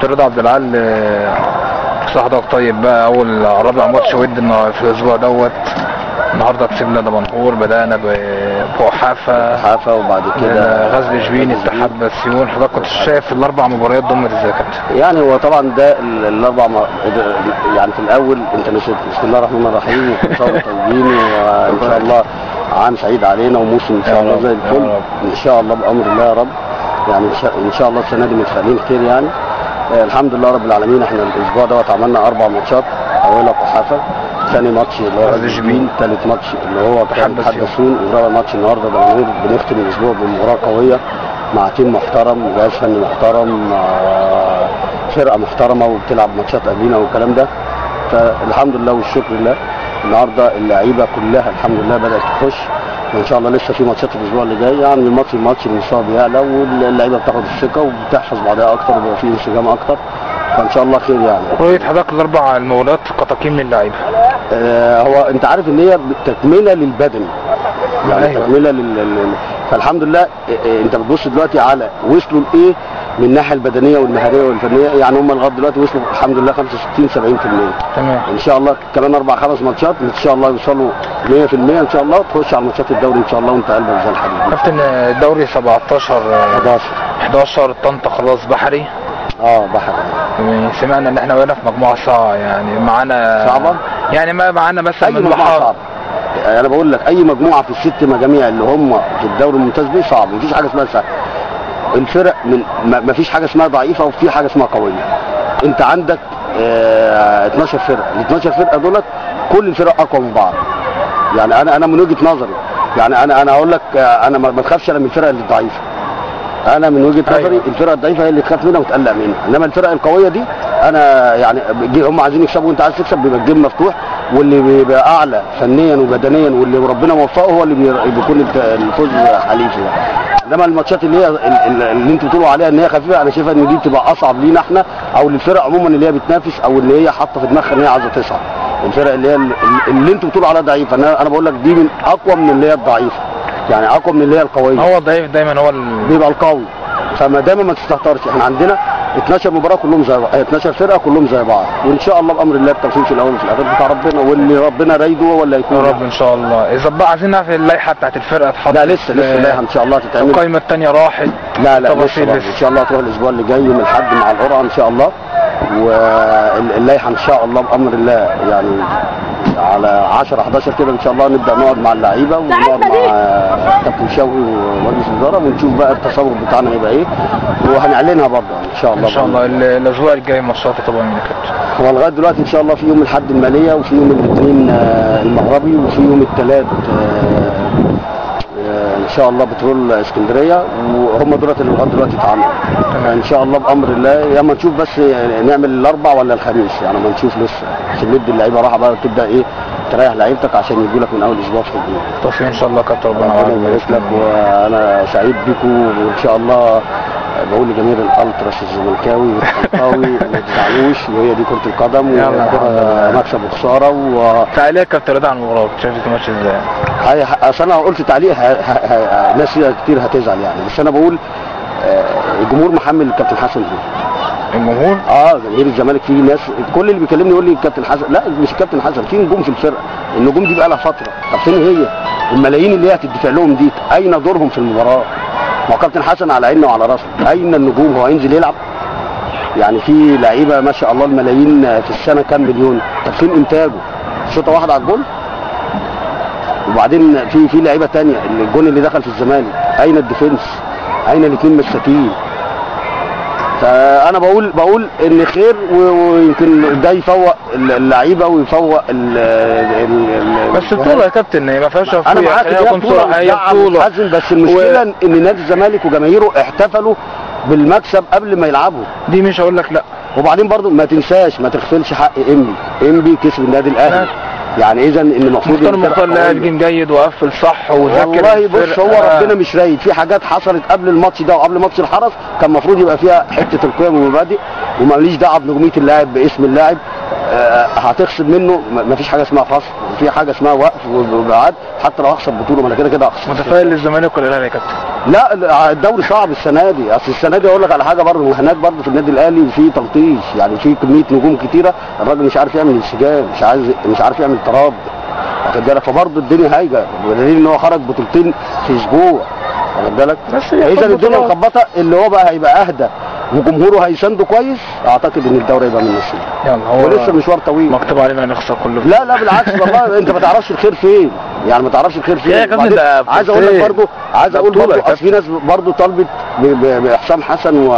كابتن رضا عبد العال، صحتك طيب بقى. اول رابع ماتش ود في الاسبوع دوت. النهارده كسبنا دمنهور، بدانا بوحافه وبعد كده غزل شبين، اتحاد بسيون. حضرتك كنت شايف الاربع مباريات ضمت ازاي يا كابتن؟ يعني هو طبعا ده الاربع يعني في الاول انت نسيت بسم الله الرحمن الرحيم وكل سنه وانتم طيبين، وان شاء الله عام سعيد علينا وموسم ان شاء الله زي الفل ان شاء الله بامر الله يا رب. يعني ان شاء الله السنه دي متفائلين خير يعني. الحمد لله رب العالمين. احنا الاسبوع دوت عملنا 4 ماتشات، اولها وحافه، ثاني ماتش اللي هو غزل شبين، ثالث ماتش اللي هو اتحاد بسيون، ورابع ماتش النهارده دمنهور. بنختم الاسبوع بمباراه قويه مع تيم محترم، جهاز فني محترم، فرقه محترمه وبتلعب ماتشات قبلينا والكلام ده. فالحمد لله والشكر لله. النهارده اللعيبه كلها الحمد لله بدات تخش، وان شاء الله لسه في ماتشات الاسبوع اللي جاي. يعني من ماتش لماتش المستوى بيعلى واللعيبه بتاخد الثقه وبتحفظ بعضها اكتر وبيبقى في انسجام اكتر، فان شاء الله خير يعني. رؤيه حضرتك الاربع المباريات كتقييم للعيبه؟ هو انت عارف ان هي تكمله للبدن، يعني أيوة. تكمله فالحمد لله. انت بتبص دلوقتي على وصلوا لايه من الناحيه البدنيه والمهاريه والفنيه. يعني هم لغايه دلوقتي وصلوا الحمد لله 65-70%. تمام. ان شاء الله كمان 4-5 ماتشات ان شاء الله يوصلوا 100% ان شاء الله، تخش على ماتشات الدوري ان شاء الله وانت قلبك زي الحديد. كابتن الدوري 11 طنطا خلاص بحري. بحري. سمعنا ان احنا بقينا في مجموعه صعبه، يعني معانا صعبه، يعني ما معانا مثلا من مجموعه. انا بقول لك اي مجموعه في ال6 مجاميع اللي هم في الدوري الممتاز دي صعب، مفيش حاجه اسمها سهل. الفرق من مفيش حاجه اسمها ضعيفه وفي حاجه اسمها قويه. انت عندك 12 فرقه، ال 12 فرقه دولت كل الفرق اقوى من بعض. يعني انا من وجهه نظري، يعني انا هقول لك انا ما بخافش انا من الفرق اللي ضعيفه. انا من وجهه نظري الفرقه الضعيفه هي اللي تخاف منها وتقلق منها، انما الفرق القويه دي انا يعني هم عايزين يكسبوا وانت عايز تكسب، بيبقى الجيم مفتوح، واللي بيبقى اعلى فنيا وبدنيا واللي ربنا موفقه هو اللي بيكون الفوز حليفه يعني. انما الماتشات اللي هي اللي انتوا بتقولوا عليها ان هي خفيفه، انا شايفها ان دي بتبقى اصعب لينا احنا او للفرق عموما اللي هي بتنافس او اللي هي حاطه في دماغها ان هي عايزه تصعد. الفرق اللي هي اللي انتوا بتقولوا عليها ضعيفه، انا بقول لك دي من اقوى من اللي هي الضعيفه، يعني اقوى من اللي هي القويه. هو الضعيف دايما هو بيبقى القوي، فما دايما ما تستهترش. احنا عندنا 12 مباراه كلهم زي بعض، 12 فرقه كلهم زي بعض، وان شاء الله بامر الله التوفيق في الاول وفي الاخر بتاع ربنا، واللي ربنا رايده هو اللي هيكون. يا رب ان شاء الله. اذا بقى عايزين نعرف اللائحه بتاعت الفرقه اتحطت؟ لا لسه اللائحه ان شاء الله هتتعمل. القائمه الثانيه راحت؟ لا لسه ان شاء الله هتروح الاسبوع اللي جاي يوم الاحد مع القرعه ان شاء الله. واللائحه ان شاء الله بامر الله يعني على 10-11 كده ان شاء الله نبدا نقعد مع اللعيبه ونقعد مع كابتن شوقي ومجلس الاداره ونشوف بقى التصور بتاعنا هيبقى ايه، وهنعلنها برضه ان شاء الله. ان شاء الله الاسبوع الجاي ماتشات طبعا يا كابتن. هو لغايه دلوقتي ان شاء الله في يوم الاحد الماليه، وفي يوم الاثنين المغربي، وفي يوم الثلاث ان شاء الله بترول اسكندريه، وهم دولت اللي لغايه دلوقتي اتعملوا. ان شاء الله بامر الله يا اما نشوف بس نعمل الاربع ولا الخميس، يعني ما نشوف لسه عشان ندي اللعيبه راحه بقى وتبدا ايه تريح لعيبتك عشان يجوا لك من اول اسبوع في الجيم. توفيق ان شاء الله كابتن، ربنا يبارك لك. وانا سعيد بيكم وان شاء الله بقول لجميع الالتراس الزملكاوي والطنطاوي ما تزعلوش، وهي دي كره القدم ومكسب وخساره. تعليق كابتن رضا عن المباراه، شايف الماتش ازاي؟ اصل انا قلت تعليق ناس كتير هتزعل يعني، بس انا بقول الجمهور محمل الكابتن حسن دي. الجمهور؟ جماهير الزمالك في ناس كل اللي بيكلمني يقول لي الكابتن حسن، لا مش الكابتن حسن، في نجوم في الفرقه، النجوم دي بقى لها فتره، طب فين هي؟ الملايين اللي هي هتدفع لهم دي اين دورهم في المباراه؟ ما هو كابتن حسن على عيننا وعلى راسنا، اين النجوم؟ هو هينزل يلعب؟ يعني في لعيبه ما شاء الله الملايين في السنه كام مليون، طب فين انتاجه؟ شوطه واحده على الجول؟ وبعدين في لعيبه ثانيه، الجون اللي دخل في الزمالك اين الديفنس؟ اين الاثنين مساكين؟ فانا بقول ان خير، ويمكن ده يفوق اللعيبه ويفوق بس بطوله يا كابتن ما فيهاش افكار. انا معاك هي بطوله بس المشكله ان نادي الزمالك وجماهيره احتفلوا بالمكسب قبل ما يلعبوا، دي مش هقول لك لا. وبعدين برضو ما تنساش ما تغفلش حق انبي كسب النادي الاهلي، يعني اذا ان المفروض مختار لاعب جيد وقفل صح وذاكر. والله بص هو ربنا مش رايد، في حاجات حصلت قبل الماتش ده وقبل ماتش الحرس كان المفروض يبقى فيها حته القيم والمبادئ، وماليش دعوه بنجوميه اللاعب باسم اللاعب. هتخصم منه، مفيش حاجه اسمها فصل، في حاجه اسمها وقف وابعاد، حتى لو هخسر بطوله ما انا كده كده هخسر. متفائل للزمالك ولا الاهلي يا كابتن؟ لا الدوري صعب السنه دي، اصل السنه دي اقول لك على حاجه برضه، هناك برضه في النادي الاهلي في تلطيش، يعني في كميه نجوم كتيره، الراجل مش عارف يعمل انسجام، مش عارف يعمل تراب، واخد بالك؟ فبرضه الدنيا هايجه، بدليل ان هو خرج بطولتين في اسبوع، واخد بالك؟ اذا الدنيا مخبطه، اللي هو بقى هيبقى اهدى وجمهوره هيسانده كويس، اعتقد ان الدوري هيبقى من نصيبه. يلا هو ولسه مشوار طويل، مكتوب علينا نخسر كله. لا بالعكس والله، انت ما تعرفش الخير فين، يعني ما تعرفش الخير فين. يا كابتن ده عايز اقول لك برضه، اصل في ناس برضه طلبت بحسام حسن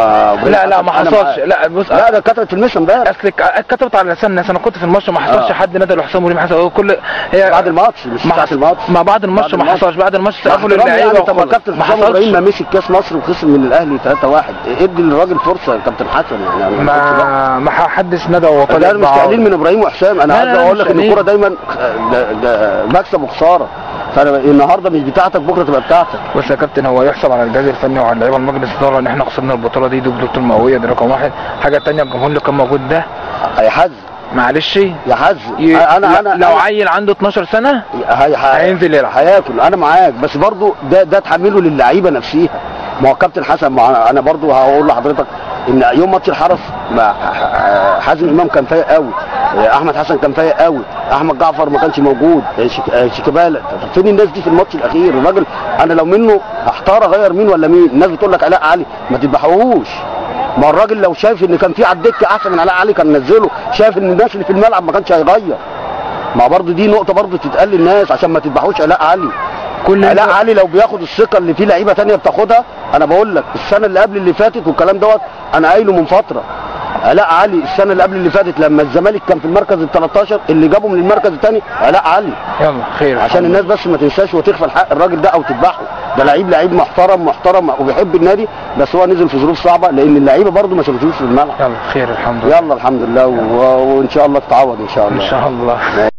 لا ما حصلش، لا بص، لا ده كتبت في المسا امبارح، اصل كتبت على لسان الناس، انا كنت في الماتش ما حصلش حد نادى لحسام وليه ما حصل، كل هي بعد الماتش مش بعد الماتش، ما بعد الماتش ما حصلش، بعد الماتش تقفل اللعيبه. يعني طب ما كابتن حسام ابراهيم ما مسك كاس مصر وخسر من الاهلي 3-1، ادي للراجل فرصه يا كابتن حسن، يعني ما حدش ندى وطالب. انا مش تقليل من ابراهيم وحسام، انا عايز اقول لك ان الكوره دايما مكسب وخساره، فالنهارده مش بتاعتك بكره تبقى بتاعتك. بس يا كابتن هو يحسب على الجهاز الفني وعلى اللعيبه المجلس الاداره ان احنا خسرنا البطوله دي بطوله المئويه، دي رقم واحد. حاجه ثانيه، الجمهور اللي كان موجود ده هيحزن، معلش يحزن. انا لو عيل عنده 12 سنه هينزل يلعب، هياكل، انا معاك، بس برضه ده تحمله للعيبه نفسها. ما هو كابتن حسن، انا برضه هقول لحضرتك ان يوم ماتش الحرس حازم امام كان فايق قوي، احمد حسن كان فايق قوي، احمد جعفر ما كانش موجود، شيكابالا، فين الناس دي في الماتش الاخير؟ الراجل انا لو منه هحتار اغير مين ولا مين. الناس بتقول لك علاء علي، ما تذبحوهوش، ما الراجل لو شايف ان كان في على الدكه احسن من علاء علي كان نزله، شايف ان الناس اللي في الملعب ما كانش هيغير. ما برضه دي نقطه برضه تتقال للناس عشان ما تذبحوش علاء علي. علاء علي لو بياخد الثقه اللي في لعيبه ثانيه بتاخدها، انا بقول لك السنه اللي قبل اللي فاتت والكلام دوت انا قايله من فتره، علاء علي السنه اللي قبل اللي فاتت لما الزمالك كان في المركز ال 13 اللي جابه من المركز الثاني علاء علي. يلا خير، عشان الناس بس ما تنساش وتغفل حق الراجل ده او تذبحه، ده لعيب محترم وبيحب النادي، بس هو نزل في ظروف صعبه لان اللعيبه برده ما شافتوش في الملعب. يلا خير الحمد لله. يلا الحمد لله، وان شاء الله تتعوض ان شاء الله. ان شاء الله.